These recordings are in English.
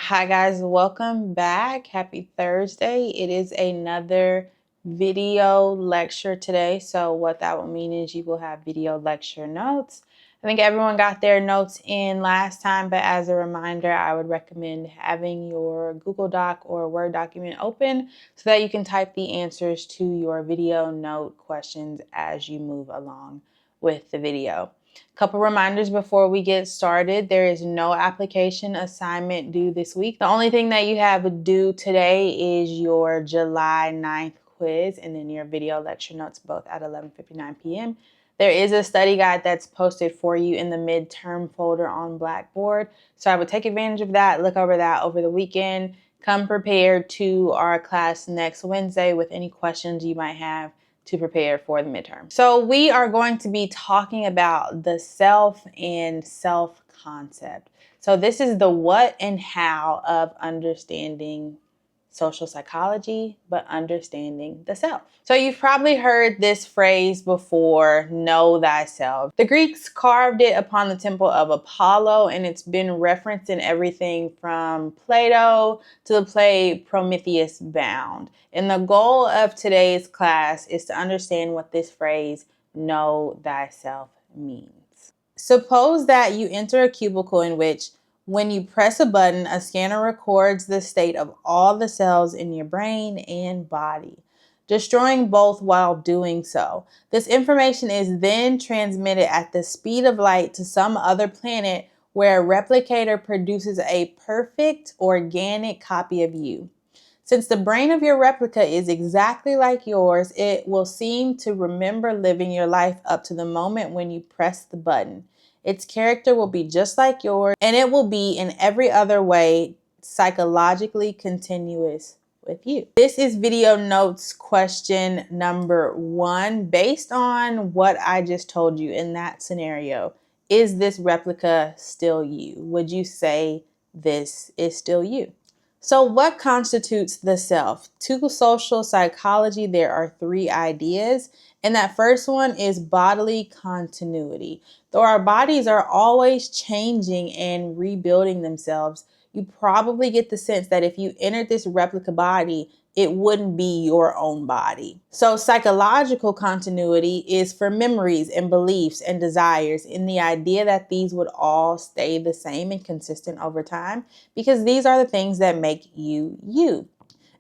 Hi guys, welcome back. Happy Thursday. It is another video lecture today. So what that will mean is you will have video lecture notes. I think everyone got their notes in last time, but as a reminder, I would recommend having your Google Doc or Word document open so that you can type the answers to your video note questions as you move along with the video. Couple reminders before we get started. There is no application assignment due this week. The only thing that you have due today is your July 9th quiz and then your video lecture notes, both at 11:59 p.m. There is a study guide that's posted for you in the midterm folder on Blackboard. So I would take advantage of that, look over that over the weekend. Come prepared to our class next Wednesday with any questions you might have to prepare for the midterm. So we are going to be talking about the self and self-concept. So this is the what and how of understanding social psychology, but understanding the self. So you've probably heard this phrase before, know thyself. The Greeks carved it upon the temple of Apollo, and it's been referenced in everything from Plato to the play Prometheus Bound. And the goal of today's class is to understand what this phrase, know thyself, means. Suppose that you enter a cubicle in which when you press a button, a scanner records the state of all the cells in your brain and body, destroying both while doing so. This information is then transmitted at the speed of light to some other planet where a replicator produces a perfect organic copy of you. Since the brain of your replica is exactly like yours, it will seem to remember living your life up to the moment when you press the button. Its character will be just like yours, and it will be in every other way psychologically continuous with you. This is video notes question number 1. Based on what I just told you in that scenario, is this replica still you? Would you say this is still you? So what constitutes the self? To social psychology, there are 3 ideas, and that first one is bodily continuity. Though our bodies are always changing and rebuilding themselves, you probably get the sense that if you entered this replica body, it wouldn't be your own body. So psychological continuity is for memories and beliefs and desires, and the idea that these would all stay the same and consistent over time, because these are the things that make you you.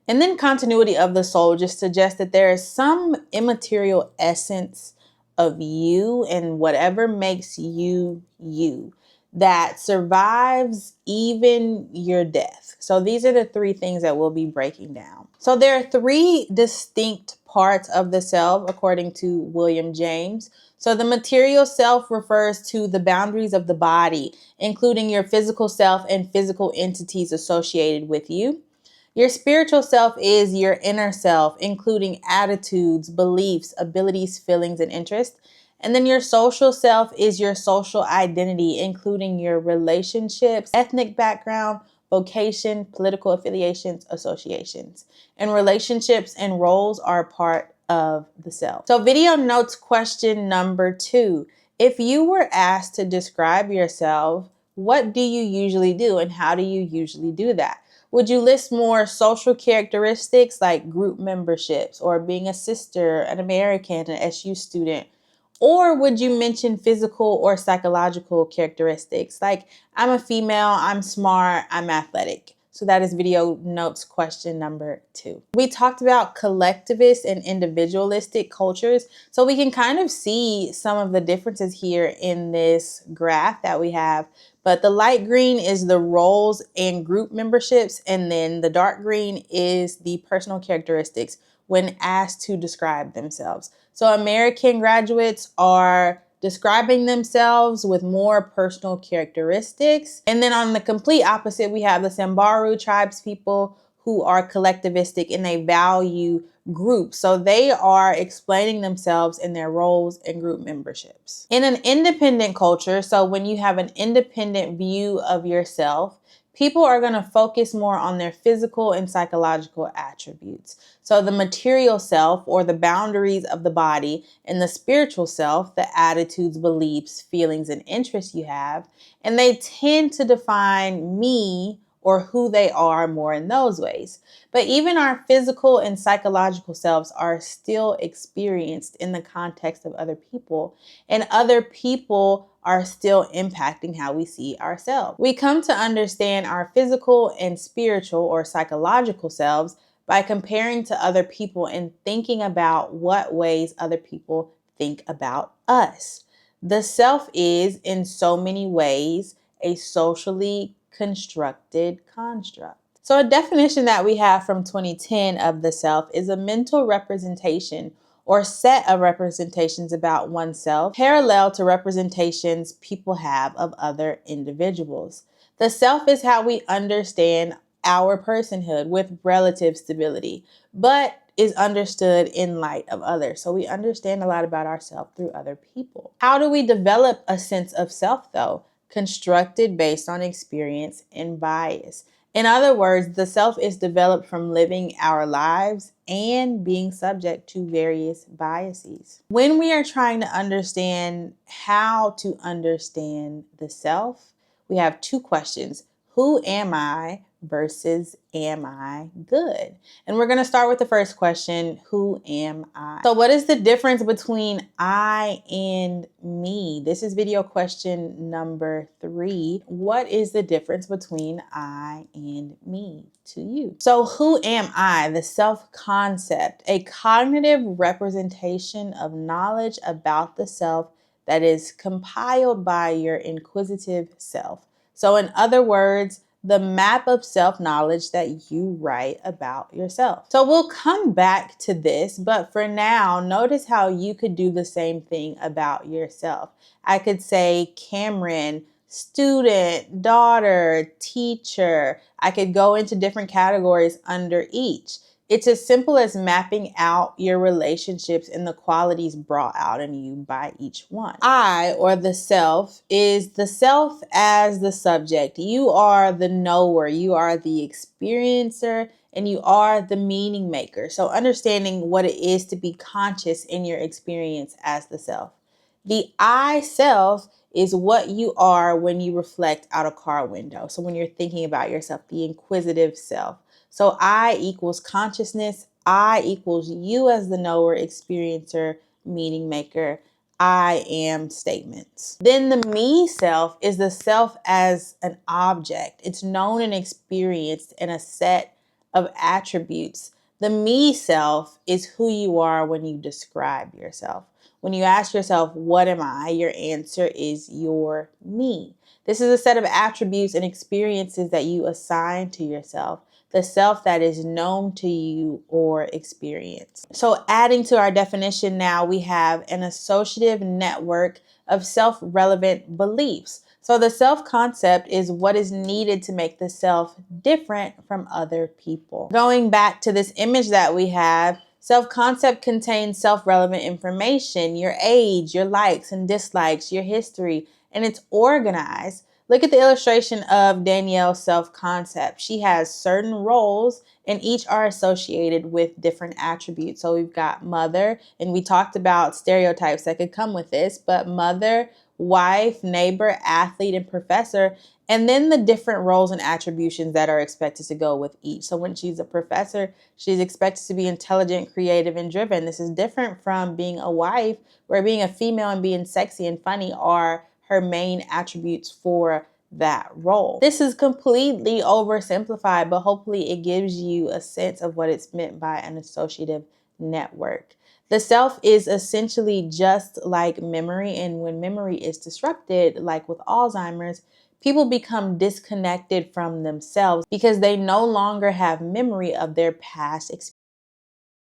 And then continuity of the soul just suggests that there is some immaterial essence of you and whatever makes you you that survives even your death. So these are the 3 things that we'll be breaking down. So there are 3 distinct parts of the self according to William James. So the material self refers to the boundaries of the body, including your physical self and physical entities associated with you. Your spiritual self is your inner self, including attitudes, beliefs, abilities, feelings, and interests. And then your social self is your social identity, including your relationships, ethnic background, vocation, political affiliations, associations. And relationships and roles are part of the self. So video notes question number 2. If you were asked to describe yourself, what do you usually do and how do you usually do that? Would you list more social characteristics like group memberships or being a sister, an American, an SU student? Or would you mention physical or psychological characteristics like I'm a female, I'm smart, I'm athletic? So that is video notes question number 2. We talked about collectivist and individualistic cultures. So we can kind of see some of the differences here in this graph that we have. But the light green is the roles and group memberships, and then the dark green is the personal characteristics when asked to describe themselves. So American graduates are describing themselves with more personal characteristics. And then on the complete opposite, we have the Samburu tribes people who are collectivistic and they value groups. So they are explaining themselves in their roles and group memberships. In an independent culture, so when you have an independent view of yourself, people are going to focus more on their physical and psychological attributes. So the material self, or the boundaries of the body, and the spiritual self, the attitudes, beliefs, feelings, and interests you have. And they tend to define me or who they are more in those ways. But even our physical and psychological selves are still experienced in the context of other people, and other people are still impacting how we see ourselves. We come to understand our physical and spiritual or psychological selves by comparing to other people and thinking about what ways other people think about us. The self is, in so many ways, a socially constructed construct. So, a definition that we have from 2010 of the self is a mental representation or set of representations about oneself, parallel to representations people have of other individuals. The self is how we understand our personhood with relative stability, but is understood in light of others. So we understand a lot about ourselves through other people. How do we develop a sense of self, though? Constructed based on experience and bias. In other words, the self is developed from living our lives and being subject to various biases. When we are trying to understand how to understand the self, we have two questions. Who am I versus am I good? And we're going to start with the first question, who am I? So what is the difference between I and me? This is video question number 3. What is the difference between I and me to you? So who am I? The self-concept, a cognitive representation of knowledge about the self that is compiled by your inquisitive self. So in other words, the map of self-knowledge that you write about yourself. So we'll come back to this, but for now, notice how you could do the same thing about yourself. I could say Cameron, student, daughter, teacher. I could go into different categories under each. It's as simple as mapping out your relationships and the qualities brought out in you by each one. I, or the self, is the self as the subject. You are the knower, you are the experiencer, and you are the meaning maker. So understanding what it is to be conscious in your experience as the self. The I self is what you are when you reflect out a car window. So when you're thinking about yourself, the inquisitive self. So I equals consciousness. I equals you as the knower, experiencer, meaning maker. I am statements. Then the me self is the self as an object. It's known and experienced in a set of attributes. The me self is who you are when you describe yourself. When you ask yourself, what am I? Your answer is your me. This is a set of attributes and experiences that you assign to yourself, the self that is known to you or experienced. So adding to our definition now, we have an associative network of self-relevant beliefs. So the self-concept is what is needed to make the self different from other people. Going back to this image that we have, self-concept contains self-relevant information, your age, your likes and dislikes, your history, and it's organized. Look at the illustration of Danielle's self-concept. She has certain roles and each are associated with different attributes. So we've got mother, and we talked about stereotypes that could come with this, but mother, wife, neighbor, athlete, and professor, and then the different roles and attributions that are expected to go with each. So when she's a professor, she's expected to be intelligent, creative, and driven. This is different from being a wife, where being a female and being sexy and funny are her main attributes for that role. This is completely oversimplified, but hopefully it gives you a sense of what it's meant by an associative network. The self is essentially just like memory, and when memory is disrupted, like with Alzheimer's, people become disconnected from themselves because they no longer have memory of their past experiences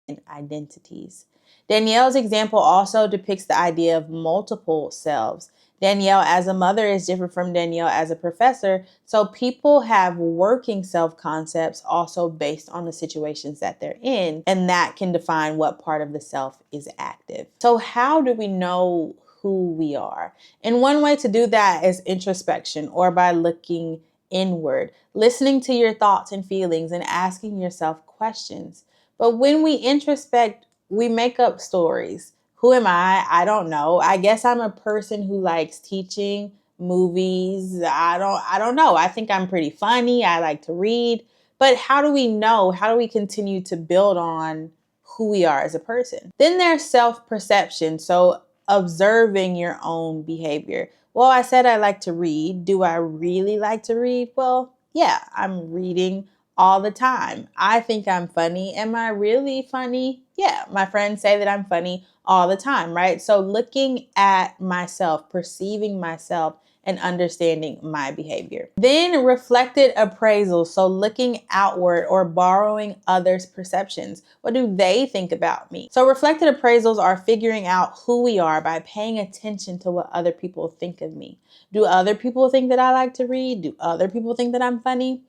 and identities. Danielle's example also depicts the idea of multiple selves. Danielle as a mother is different from Danielle as a professor, so people have working self-concepts also based on the situations that they're in, and that can define what part of the self is active. So how do we know who we are? And one way to do that is introspection, or by looking inward, listening to your thoughts and feelings and asking yourself questions. But when we introspect, we make up stories. Who am I? I don't know. I guess I'm a person who likes teaching, movies. I don't know. I think I'm pretty funny. I like to read. But how do we know? How do we continue to build on who we are as a person? Then there's self-perception. So observing your own behavior. Well, I said I like to read. Do I really like to read? Well, yeah, I'm reading all the time. I think I'm funny. Am I really funny? Yeah, my friends say that I'm funny all the time, right? So looking at myself, perceiving myself, and understanding my behavior. Then reflected appraisal. So looking outward or borrowing others' perceptions. What do they think about me? So reflected appraisals are figuring out who we are by paying attention to what other people think of me. Do other people think that I like to read? Do other people think that I'm funny?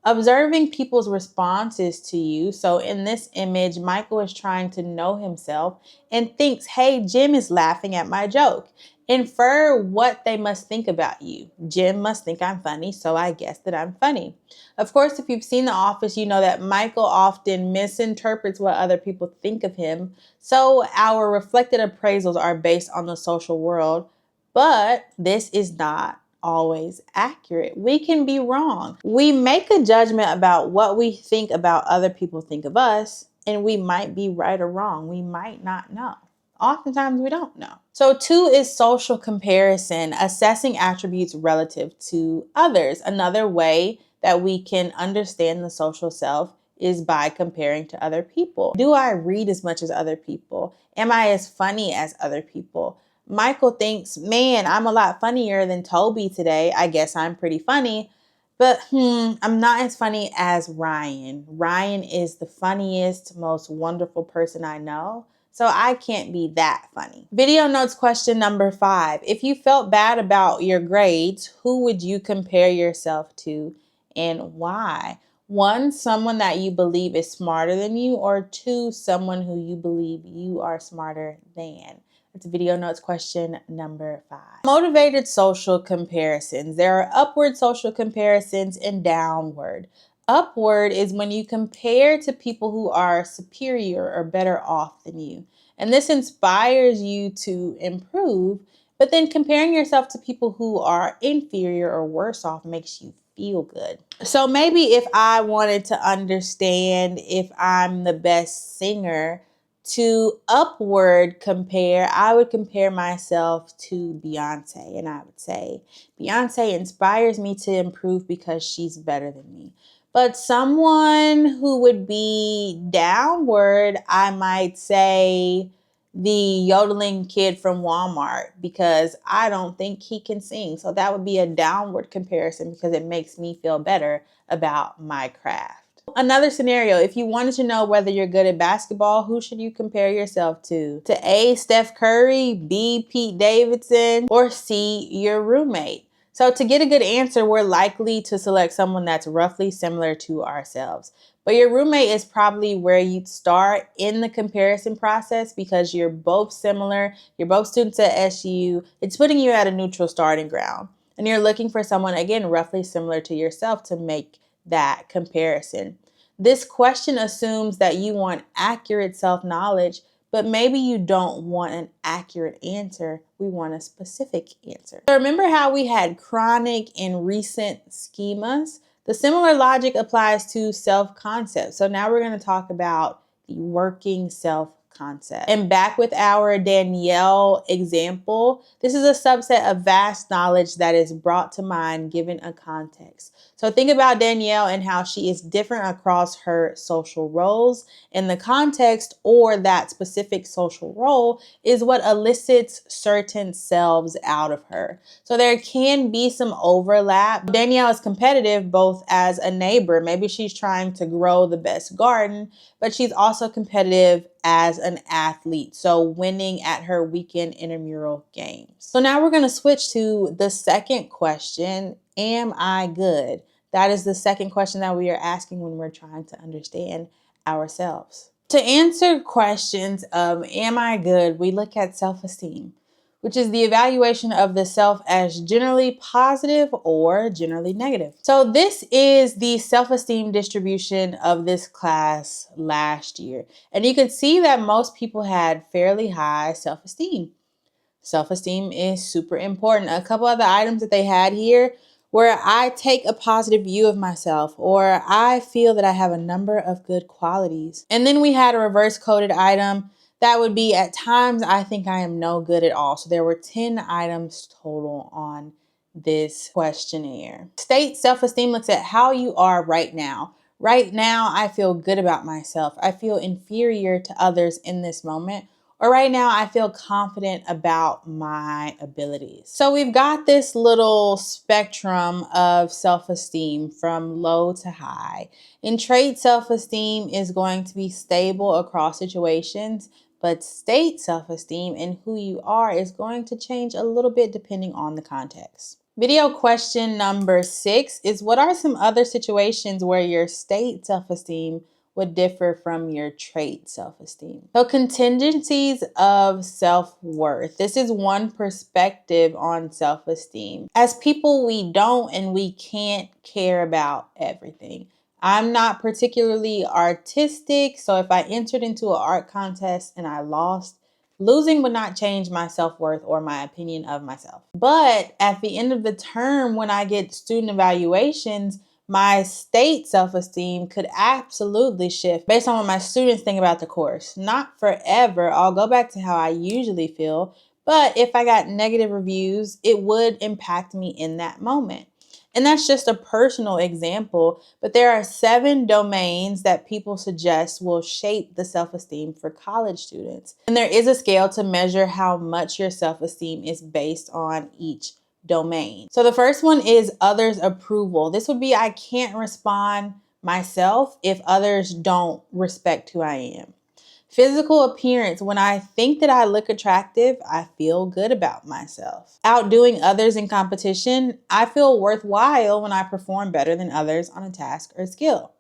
Observing people's responses to you. So in this image, Michael is trying to know himself and thinks, hey, Jim is laughing at my joke. Infer what they must think about you. Jim must think I'm funny, so I guess that I'm funny. Of course, if you've seen The Office, you know that Michael often misinterprets what other people think of him. So our reflected appraisals are based on the social world, but this is not always accurate. We can be wrong. We make a judgment about what we think about other people think of us, and we might be right or wrong. We might not know. Oftentimes we don't know. So 2 is social comparison, assessing attributes relative to others. Another way that we can understand the social self is by comparing to other people. Do I read as much as other people? Am I as funny as other people? Michael thinks, man, I'm a lot funnier than Toby today. I guess I'm pretty funny. But I'm not as funny as Ryan. Ryan is the funniest, most wonderful person I know. So I can't be that funny. Video notes question number 5. If you felt bad about your grades, who would you compare yourself to and why? 1, someone that you believe is smarter than you, or 2, someone who you believe you are smarter than. That's video notes question number 5. Motivated social comparisons. There are upward social comparisons and downward. Upward is when you compare to people who are superior or better off than you. And this inspires you to improve, but then comparing yourself to people who are inferior or worse off makes you feel good. So maybe if I wanted to understand if I'm the best singer, to upward compare, I would compare myself to Beyonce, and I would say, Beyonce inspires me to improve because she's better than me. But someone who would be downward, I might say the yodeling kid from Walmart, because I don't think he can sing. So that would be a downward comparison because it makes me feel better about my craft. Another scenario, if you wanted to know whether you're good at basketball, who should you compare yourself to? To A, Steph Curry, B, Pete Davidson, or C, your roommate? So to get a good answer, we're likely to select someone that's roughly similar to ourselves. But your roommate is probably where you'd start in the comparison process because you're both similar, you're both students at SU. It's putting you at a neutral starting ground. And you're looking for someone, again, roughly similar to yourself to make that comparison. This question assumes that you want accurate self-knowledge, but maybe you don't want an accurate answer. We want a specific answer. So remember how we had chronic and recent schemas? The similar logic applies to self-concept. So now we're going to talk about the working self-concept. And back with our Danielle example, this is a subset of vast knowledge that is brought to mind given a context. So think about Danielle and how she is different across her social roles. And the context or that specific social role is what elicits certain selves out of her. So there can be some overlap. Danielle is competitive both as a neighbor. Maybe she's trying to grow the best garden, but she's also competitive as an athlete. So winning at her weekend intramural games. So now we're going to switch to the second question. Am I good? That is the second question that we are asking when we're trying to understand ourselves. To answer questions of am I good, we look at self-esteem, which is the evaluation of the self as generally positive or generally negative. So this is the self-esteem distribution of this class last year. And you could see that most people had fairly high self-esteem. Self-esteem is super important. A couple other items that they had here where I take a positive view of myself, or I feel that I have a number of good qualities. And then we had a reverse coded item that would be, at times I think I am no good at all. So there were 10 items total on this questionnaire. State self-esteem looks at how you are right now. Right now, I feel good about myself. I feel inferior to others in this moment. Or right now, I feel confident about my abilities. So we've got this little spectrum of self-esteem from low to high. And trait self-esteem is going to be stable across situations, but state self-esteem and who you are is going to change a little bit depending on the context. Video question number 6 is, what are some other situations where your state self-esteem would differ from your trait self-esteem? So contingencies of self-worth. This is one perspective on self-esteem. As people, we don't and we can't care about everything. I'm not particularly artistic, so if I entered into an art contest and I lost, losing would not change my self-worth or my opinion of myself. But at the end of the term, when I get student evaluations, my state self-esteem could absolutely shift based on what my students think about the course. Not forever. I'll go back to how I usually feel. But if I got negative reviews, it would impact me in that moment. And that's just a personal example, but there are 7 domains that people suggest will shape the self-esteem for college students. And there is a scale to measure how much your self-esteem is based on each domain. So the first one is others' approval. This would be, I can't respond myself if others don't respect who I am. Physical appearance. When I think that I look attractive, I feel good about myself. Outdoing others in competition. I feel worthwhile when I perform better than others on a task or skill.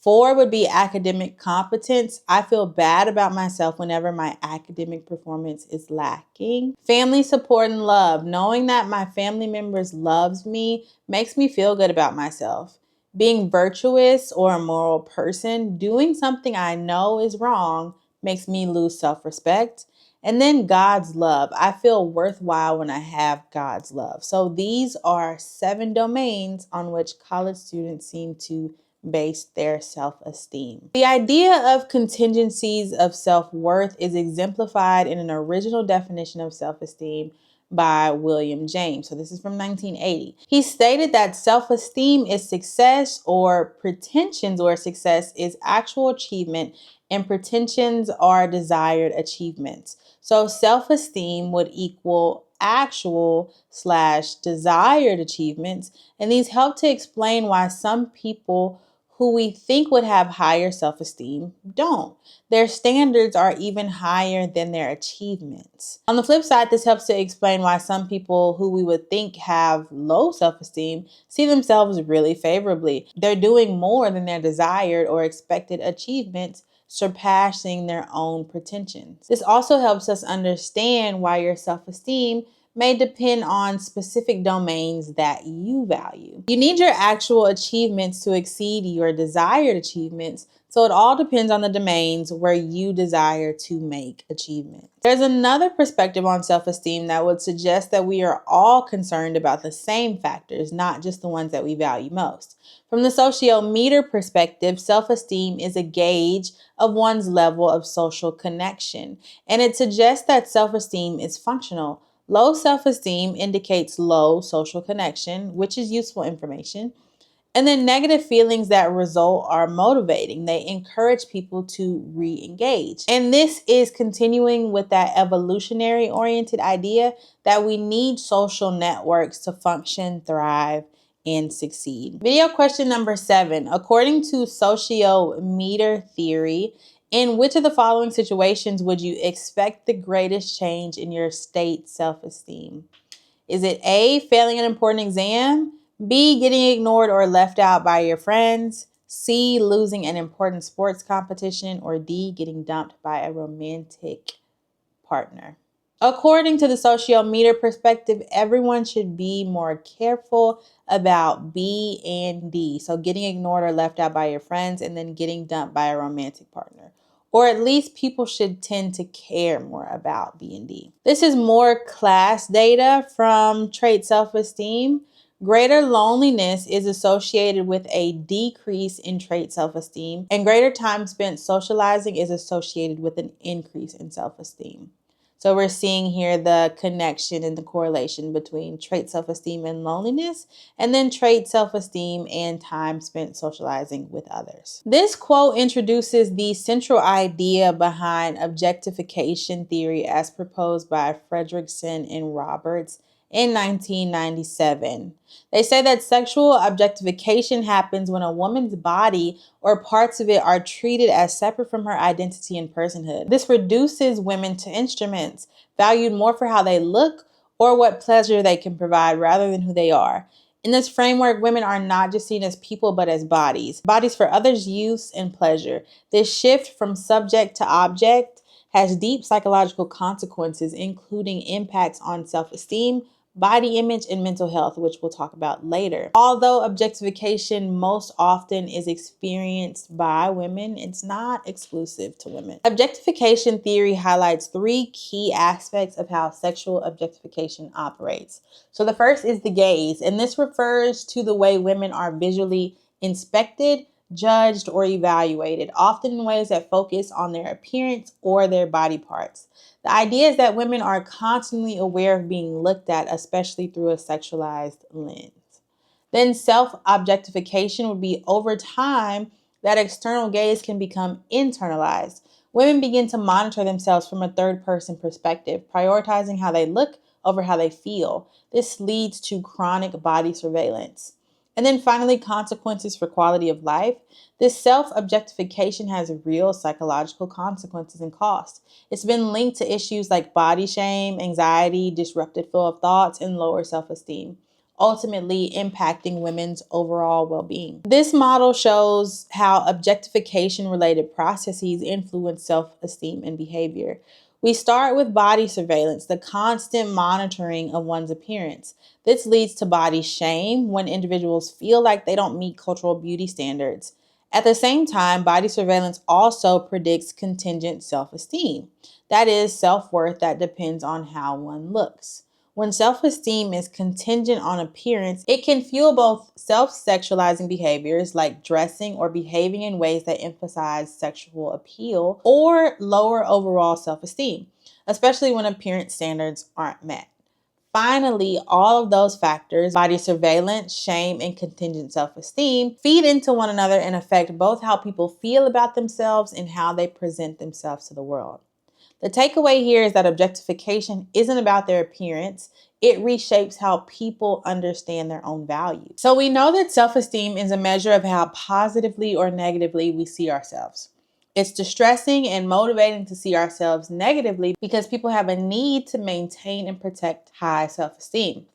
4 would be academic competence. I feel bad about myself whenever my academic performance is lacking. Family support and love. Knowing that my family members loves me makes me feel good about myself. Being virtuous or a moral person, doing something I know is wrong makes me lose self-respect. And then God's love. I feel worthwhile when I have God's love. So these are 7 domains on which college students seem to base their self-esteem. The idea of contingencies of self-worth is exemplified in an original definition of self-esteem by William James. So this is from 1980. He stated that self-esteem is success, or pretensions or success is actual achievement, and pretensions are desired achievements. So self-esteem would equal actual/desired achievements, and these help to explain why some people who we think would have higher self-esteem don't. Their standards are even higher than their achievements. On the flip side, this helps to explain why some people who we would think have low self-esteem see themselves really favorably. They're doing more than their desired or expected achievements, surpassing their own pretensions. This also helps us understand why your self-esteem may depend on specific domains that you value. You need your actual achievements to exceed your desired achievements, so it all depends on the domains where you desire to make achievements. There's another perspective on self-esteem that would suggest that we are all concerned about the same factors, not just the ones that we value most. From the sociometer perspective, self-esteem is a gauge of one's level of social connection, and it suggests that self-esteem is functional. Low self-esteem indicates low social connection, which is useful information. And then negative feelings that result are motivating. They encourage people to re-engage. And this is continuing with that evolutionary oriented idea that we need social networks to function, thrive, and succeed. Video question number 7. According to sociometer theory, in which of the following situations would you expect the greatest change in your state self-esteem? Is it A, failing an important exam, B, getting ignored or left out by your friends, C, losing an important sports competition, or D, getting dumped by a romantic partner? According to the sociometer perspective, everyone should be more careful about B and D. So getting ignored or left out by your friends, and then getting dumped by a romantic partner. or at least people should tend to care more about B&D. This is more class data from Trait Self-Esteem. Greater loneliness is associated with a decrease in trait self-esteem, and greater time spent socializing is associated with an increase in self-esteem. So we're seeing here the connection and the correlation between trait self-esteem and loneliness, and then trait self-esteem and time spent socializing with others. This quote introduces the central idea behind objectification theory as proposed by Fredrickson and Roberts in 1997. They say that sexual objectification happens when a woman's body or parts of it are treated as separate from her identity and personhood. This reduces women to instruments, valued more for how they look or what pleasure they can provide rather than who they are. In this framework, women are not just seen as people, but as bodies for others' use and pleasure. This shift from subject to object has deep psychological consequences, including impacts on self-esteem, body image, and mental health, which we'll talk about later. Although objectification most often is experienced by women, it's not exclusive to women. Objectification theory highlights three key aspects of how sexual objectification operates. So the first is the gaze, and this refers to the way women are visually inspected, judged, or evaluated, often in ways that focus on their appearance or their body parts. The idea is that women are constantly aware of being looked at, especially through a sexualized lens. Then self-objectification would be over time that external gaze can become internalized. Women begin to monitor themselves from a third-person perspective, prioritizing how they look over how they feel. This leads to chronic body surveillance. And then finally, consequences for quality of life. This self-objectification has real psychological consequences and costs. It's been linked to issues like body shame, anxiety, disrupted flow of thoughts, and lower self-esteem, ultimately impacting women's overall well-being. This model shows how objectification-related processes influence self-esteem and behavior. We start with body surveillance, the constant monitoring of one's appearance. This leads to body shame when individuals feel like they don't meet cultural beauty standards. At the same time, body surveillance also predicts contingent self-esteem. That is, self-worth that depends on how one looks. When self-esteem is contingent on appearance, it can fuel both self-sexualizing behaviors like dressing or behaving in ways that emphasize sexual appeal, or lower overall self-esteem, especially when appearance standards aren't met. Finally, all of those factors, body surveillance, shame, and contingent self-esteem, feed into one another and affect both how people feel about themselves and how they present themselves to the world. The takeaway here is that objectification isn't about their appearance. It reshapes how people understand their own value. So we know that self-esteem is a measure of how positively or negatively we see ourselves. It's distressing and motivating to see ourselves negatively because people have a need to maintain and protect high self-esteem.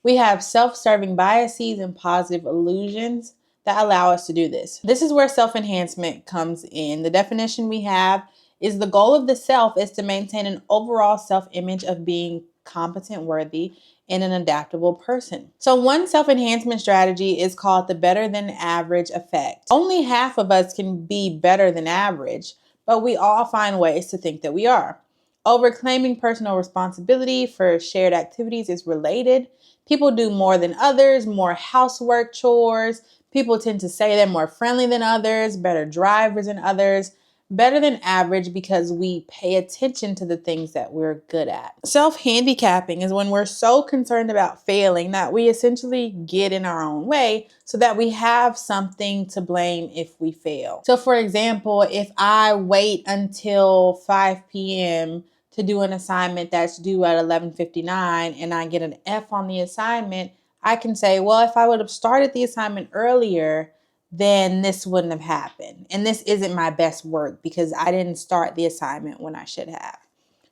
We have self-serving biases and positive illusions that allow us to do this. This is where self-enhancement comes in. The definition we have is the goal of the self is to maintain an overall self-image of being competent, worthy, and an adaptable person. So one self-enhancement strategy is called the better than average effect. Only half of us can be better than average, but we all find ways to think that we are. Overclaiming personal responsibility for shared activities is related. People do more than others, more housework chores. People tend to say they're more friendly than others, better drivers than others. Better than average because we pay attention to the things that we're good at. Self-handicapping is when we're so concerned about failing that we essentially get in our own way so that we have something to blame if we fail. So for example, if I wait until 5 p.m. to do an assignment that's due at 11:59 and I get an F on the assignment, I can say, well, if I would have started the assignment earlier, then this wouldn't have happened. And this isn't my best work because I didn't start the assignment when I should have.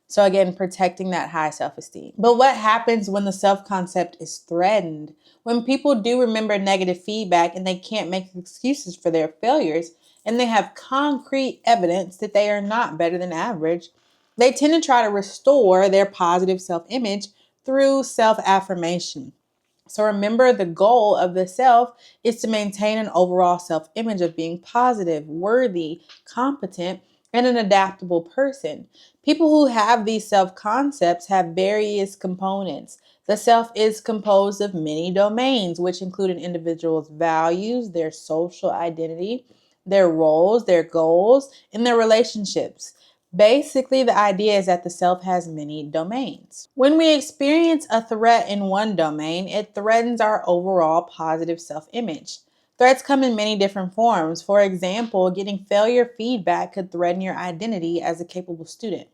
So again, protecting that high self-esteem. But what happens when the self-concept is threatened? When people do remember negative feedback and they can't make excuses for their failures, and they have concrete evidence that they are not better than average, they tend to try to restore their positive self-image through self-affirmation. So remember, the goal of the self is to maintain an overall self-image of being positive, worthy, competent, and an adaptable person. People who have these self concepts have various components. The self is composed of many domains, which include an individual's values, their social identity, their roles, their goals, and their relationships. Basically, the idea is that the self has many domains. When we experience a threat in one domain, it threatens our overall positive self image. Threats come in many different forms. For example, getting failure feedback could threaten your identity as a capable student.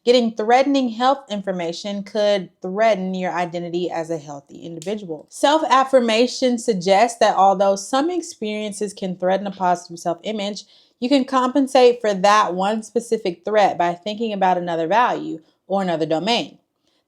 Getting threatening health information could threaten your identity as a healthy individual. Self affirmation suggests that although some experiences can threaten a positive self image, you can compensate for that one specific threat by thinking about another value or another domain.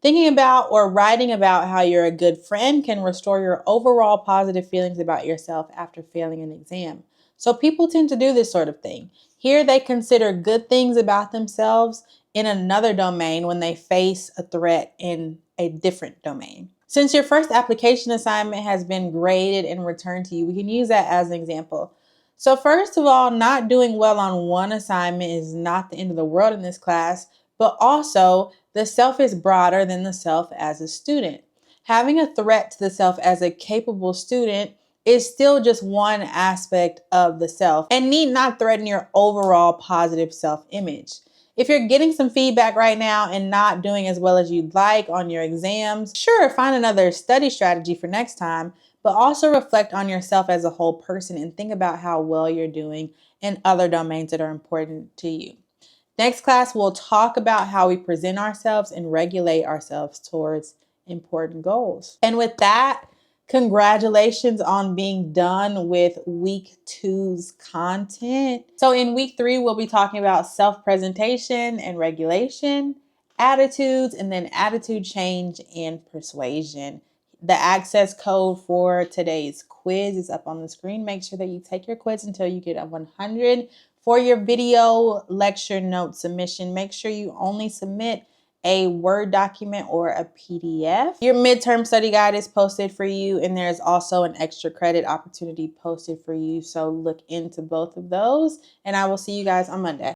Thinking about or writing about how you're a good friend can restore your overall positive feelings about yourself after failing an exam. So people tend to do this sort of thing. Here they consider good things about themselves in another domain when they face a threat in a different domain. Since your first application assignment has been graded and returned to you, we can use that as an example. So first of all, not doing well on one assignment is not the end of the world in this class, but also the self is broader than the self as a student. Having a threat to the self as a capable student is still just one aspect of the self and need not threaten your overall positive self image. If you're getting some feedback right now and not doing as well as you'd like on your exams, sure, find another study strategy for next time, but also reflect on yourself as a whole person and think about how well you're doing in other domains that are important to you. Next class, we'll talk about how we present ourselves and regulate ourselves towards important goals. And with that, congratulations on being done with week 2's content. So in week 3, we'll be talking about self-presentation and regulation, attitudes, and then attitude change and persuasion. The access code for today's quiz is up on the screen. Make sure that you take your quiz until you get a 100. For your video lecture note submission, make sure you only submit a Word document or a PDF. Your midterm study guide is posted for you, and there's also an extra credit opportunity posted for you. So look into both of those, and I will see you guys on Monday.